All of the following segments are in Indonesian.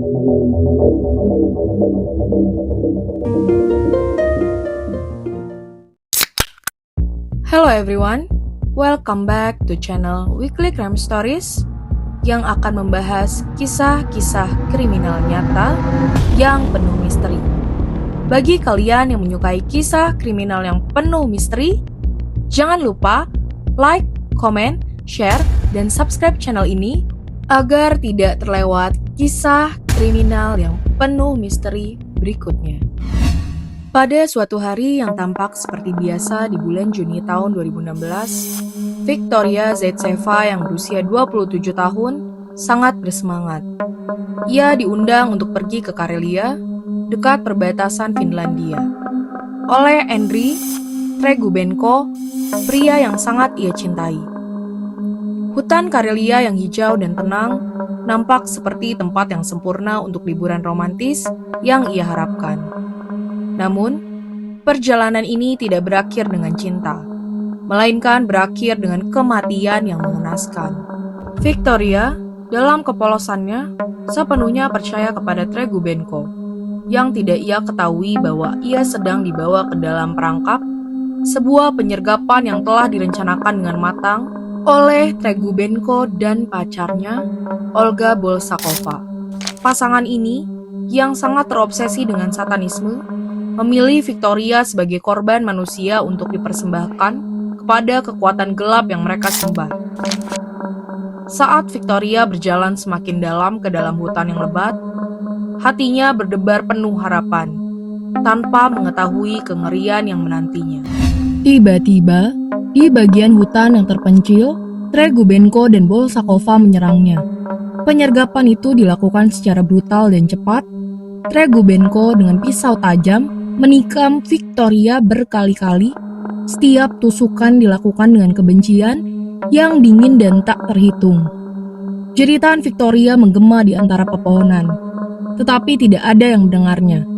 Hello everyone, welcome back to channel Weekly Crime Stories yang akan membahas kisah-kisah kriminal nyata yang penuh misteri. Bagi kalian yang menyukai kisah kriminal yang penuh misteri, jangan lupa like, comment, share, dan subscribe channel ini agar tidak terlewat kisah kriminal yang penuh misteri berikutnya. Pada suatu hari yang tampak seperti biasa di bulan Juni tahun 2016, Victoria Zaitseva yang berusia 27 tahun sangat bersemangat. Ia diundang untuk pergi ke Karelia, dekat perbatasan Finlandia, oleh Andriy Tregubenko, pria yang sangat ia cintai. Hutan Karelia yang hijau dan tenang nampak seperti tempat yang sempurna untuk liburan romantis yang ia harapkan. Namun, perjalanan ini tidak berakhir dengan cinta, melainkan berakhir dengan kematian yang mengenaskan. Victoria, dalam kepolosannya, sepenuhnya percaya kepada Tregubenko, yang tidak ia ketahui bahwa ia sedang dibawa ke dalam perangkap sebuah penyergapan yang telah direncanakan dengan matang oleh Tregubenko dan pacarnya, Olga Bolsakova. Pasangan ini, yang sangat terobsesi dengan satanisme, memilih Victoria sebagai korban manusia untuk dipersembahkan kepada kekuatan gelap yang mereka sembah. Saat Victoria berjalan semakin dalam ke dalam hutan yang lebat, hatinya berdebar penuh harapan, tanpa mengetahui kengerian yang menantinya. Tiba-tiba, di bagian hutan yang terpencil, Tregubenko dan Bolsakova menyerangnya. Penyergapan itu dilakukan secara brutal dan cepat. Tregubenko dengan pisau tajam menikam Victoria berkali-kali. Setiap tusukan dilakukan dengan kebencian yang dingin dan tak terhitung. Jeritan Victoria menggema di antara pepohonan, tetapi tidak ada yang mendengarnya.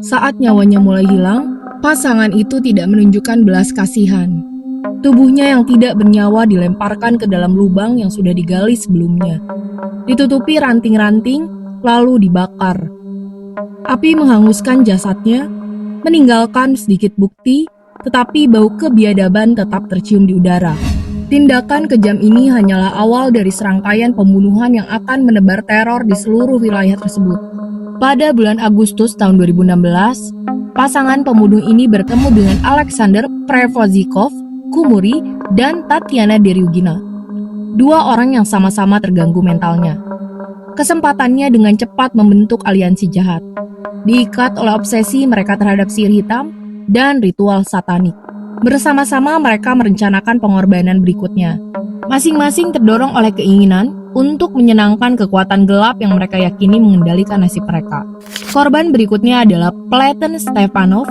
Saat nyawanya mulai hilang, pasangan itu tidak menunjukkan belas kasihan. Tubuhnya yang tidak bernyawa dilemparkan ke dalam lubang yang sudah digali sebelumnya. Ditutupi ranting-ranting, lalu dibakar. Api menghanguskan jasadnya, meninggalkan sedikit bukti, tetapi bau kebiadaban tetap tercium di udara. Tindakan kejam ini hanyalah awal dari serangkaian pembunuhan yang akan menebar teror di seluruh wilayah tersebut. Pada bulan Agustus tahun 2016, pasangan pembunuh ini bertemu dengan Alexander Prevozikov Kumuri dan Tatiana Deryugina, dua orang yang sama-sama terganggu mentalnya. Kesempatannya dengan cepat membentuk aliansi jahat, diikat oleh obsesi mereka terhadap sihir hitam dan ritual satanik. Bersama-sama mereka merencanakan pengorbanan berikutnya. Masing-masing terdorong oleh keinginan untuk menyenangkan kekuatan gelap yang mereka yakini mengendalikan nasib mereka. Korban berikutnya adalah Platon Stepanov,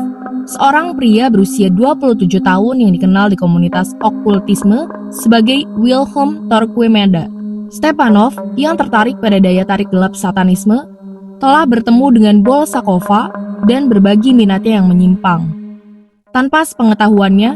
seorang pria berusia 27 tahun yang dikenal di komunitas okultisme sebagai Wilhelm Torquemada. Stepanov, yang tertarik pada daya tarik gelap satanisme, telah bertemu dengan Bolsakova dan berbagi minatnya yang menyimpang. Tanpa sepengetahuannya,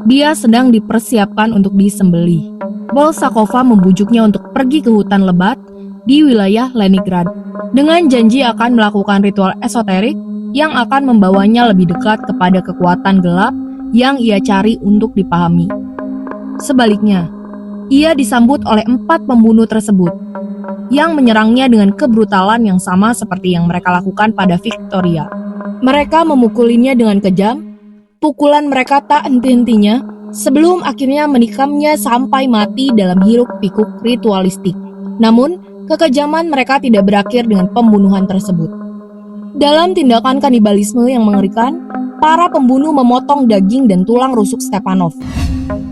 dia sedang dipersiapkan untuk disembelih. Bolsakova membujuknya untuk pergi ke hutan lebat di wilayah Leningrad dengan janji akan melakukan ritual esoterik yang akan membawanya lebih dekat kepada kekuatan gelap yang ia cari untuk dipahami. Sebaliknya, ia disambut oleh 4 pembunuh tersebut yang menyerangnya dengan kebrutalan yang sama seperti yang mereka lakukan pada Victoria. Mereka memukulinya dengan kejam. Pukulan mereka tak henti-hentinya sebelum akhirnya menikamnya sampai mati dalam hiruk-pikuk ritualistik. Namun, kekejaman mereka tidak berakhir dengan pembunuhan tersebut. Dalam tindakan kanibalisme yang mengerikan, para pembunuh memotong daging dan tulang rusuk Stepanov.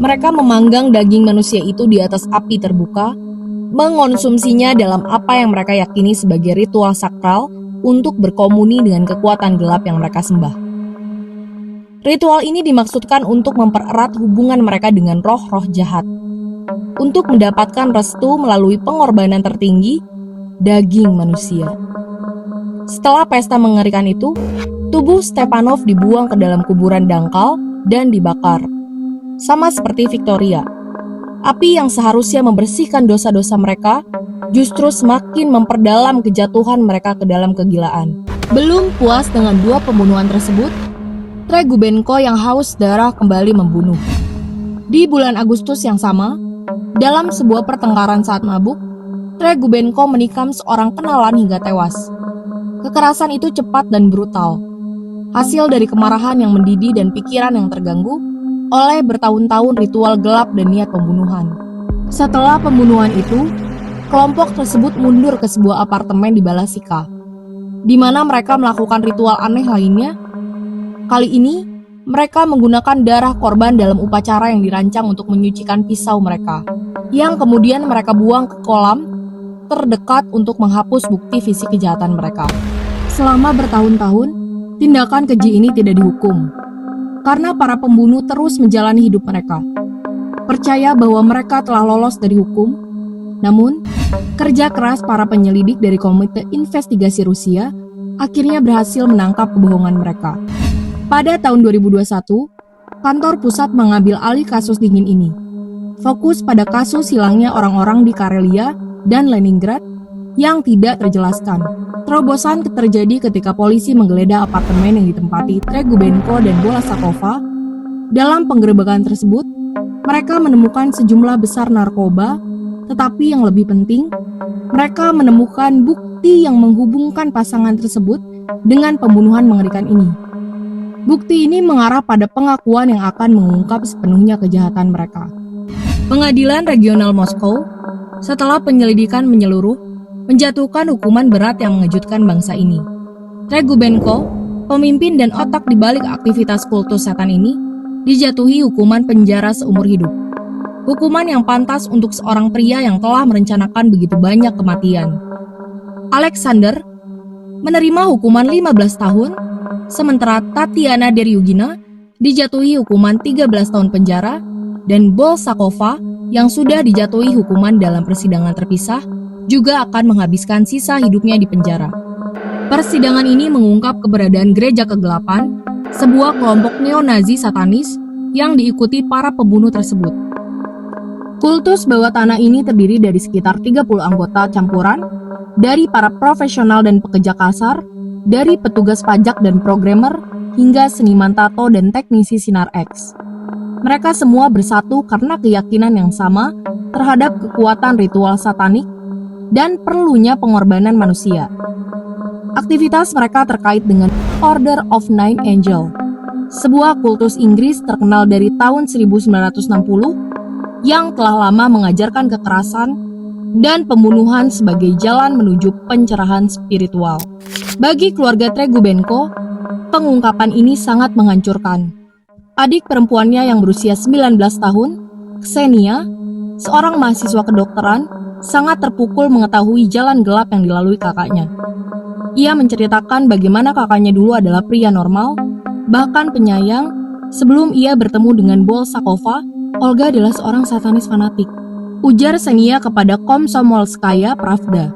Mereka memanggang daging manusia itu di atas api terbuka, mengonsumsinya dalam apa yang mereka yakini sebagai ritual sakral untuk berkomuni dengan kekuatan gelap yang mereka sembah. Ritual ini dimaksudkan untuk mempererat hubungan mereka dengan roh-roh jahat, untuk mendapatkan restu melalui pengorbanan tertinggi, daging manusia. Setelah pesta mengerikan itu, tubuh Stepanov dibuang ke dalam kuburan dangkal dan dibakar. Sama seperti Victoria, Api yang seharusnya membersihkan dosa-dosa mereka justru semakin memperdalam kejatuhan mereka ke dalam kegilaan. Belum puas dengan 2 pembunuhan tersebut, Tregubenko yang haus darah kembali membunuh. Di bulan Agustus yang sama, dalam sebuah pertengkaran saat mabuk, Tregubenko menikam seorang kenalan hingga tewas. Kekerasan itu cepat dan brutal, hasil dari kemarahan yang mendidih dan pikiran yang terganggu oleh bertahun-tahun ritual gelap dan niat pembunuhan. Setelah pembunuhan itu, kelompok tersebut mundur ke sebuah apartemen di Balasika, di mana mereka melakukan ritual aneh lainnya. Kali ini, mereka menggunakan darah korban dalam upacara yang dirancang untuk menyucikan pisau mereka, yang kemudian mereka buang ke kolam terdekat untuk menghapus bukti fisik kejahatan mereka. Selama bertahun-tahun, tindakan keji ini tidak dihukum, karena para pembunuh terus menjalani hidup mereka, percaya bahwa mereka telah lolos dari hukum. Namun, kerja keras para penyelidik dari Komite Investigasi Rusia akhirnya berhasil menangkap kebohongan mereka. Pada tahun 2021, kantor pusat mengambil alih kasus dingin ini, fokus pada kasus hilangnya orang-orang di Karelia dan Leningrad yang tidak terjelaskan. Terobosan terjadi ketika polisi menggeledah apartemen yang ditempati Tregubenko dan Bolasakova. Dalam penggerebekan tersebut, mereka menemukan sejumlah besar narkoba, tetapi yang lebih penting, mereka menemukan bukti yang menghubungkan pasangan tersebut dengan pembunuhan mengerikan ini. Bukti ini mengarah pada pengakuan yang akan mengungkap sepenuhnya kejahatan mereka. Pengadilan Regional Moskow, setelah penyelidikan menyeluruh, menjatuhkan hukuman berat yang mengejutkan bangsa ini. Tregubenko, pemimpin dan otak di balik aktivitas kultus setan ini, dijatuhi hukuman penjara seumur hidup. Hukuman yang pantas untuk seorang pria yang telah merencanakan begitu banyak kematian. Alexander menerima hukuman 15 tahun, sementara Tatiana Deryugina dijatuhi hukuman 13 tahun penjara, dan Bolsakova yang sudah dijatuhi hukuman dalam persidangan terpisah juga akan menghabiskan sisa hidupnya di penjara. Persidangan ini mengungkap keberadaan gereja kegelapan, sebuah kelompok neo-Nazi satanis yang diikuti para pembunuh tersebut. Kultus bawah tanah ini terdiri dari sekitar 30 anggota campuran, dari para profesional dan pekerja kasar, dari petugas pajak dan programmer, hingga seniman tato dan teknisi sinar X. Mereka semua bersatu karena keyakinan yang sama terhadap kekuatan ritual satanik dan perlunya pengorbanan manusia. Aktivitas mereka terkait dengan Order of Nine Angels, sebuah kultus Inggris terkenal dari tahun 1960 yang telah lama mengajarkan kekerasan dan pembunuhan sebagai jalan menuju pencerahan spiritual. Bagi keluarga Tregubenko, pengungkapan ini sangat menghancurkan. Adik perempuannya yang berusia 19 tahun, Ksenia, seorang mahasiswa kedokteran, sangat terpukul mengetahui jalan gelap yang dilalui kakaknya. Ia menceritakan bagaimana kakaknya dulu adalah pria normal, bahkan penyayang. Sebelum ia bertemu dengan Bolsakova, Olga adalah seorang satanis fanatik, ujar Ksenia kepada Komsomolskaya Pravda.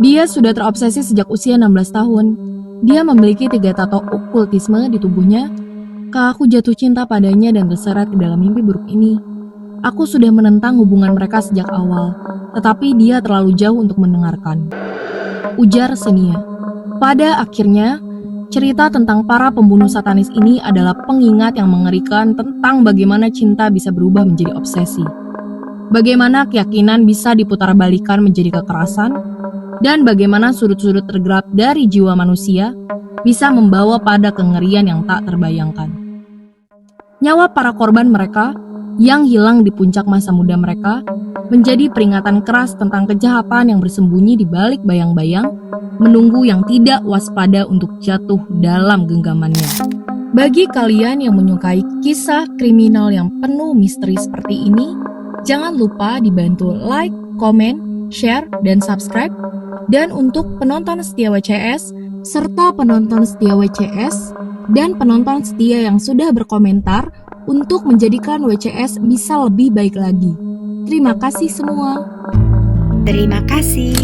Dia sudah terobsesi sejak usia 16 tahun. Dia memiliki 3 tato okultisme di tubuhnya. Aku jatuh cinta padanya dan terseret ke dalam mimpi buruk ini. Aku sudah menentang hubungan mereka sejak awal, tetapi dia terlalu jauh untuk mendengarkan, ujar Ksenia. Pada akhirnya, cerita tentang para pembunuh satanis ini adalah pengingat yang mengerikan tentang bagaimana cinta bisa berubah menjadi obsesi. Bagaimana keyakinan bisa diputarbalikan menjadi kekerasan, dan bagaimana sudut-sudut tergelap dari jiwa manusia bisa membawa pada kengerian yang tak terbayangkan. Nyawa para korban mereka yang hilang di puncak masa muda mereka menjadi peringatan keras tentang kejahatan yang bersembunyi di balik bayang-bayang, menunggu yang tidak waspada untuk jatuh dalam genggamannya. Bagi kalian yang menyukai kisah kriminal yang penuh misteri seperti ini, jangan lupa dibantu like, komen, share, dan subscribe. Dan untuk penonton setia WCS, serta penonton setia WCS, dan penonton setia yang sudah berkomentar untuk menjadikan WCS bisa lebih baik lagi. Terima kasih semua. Terima kasih.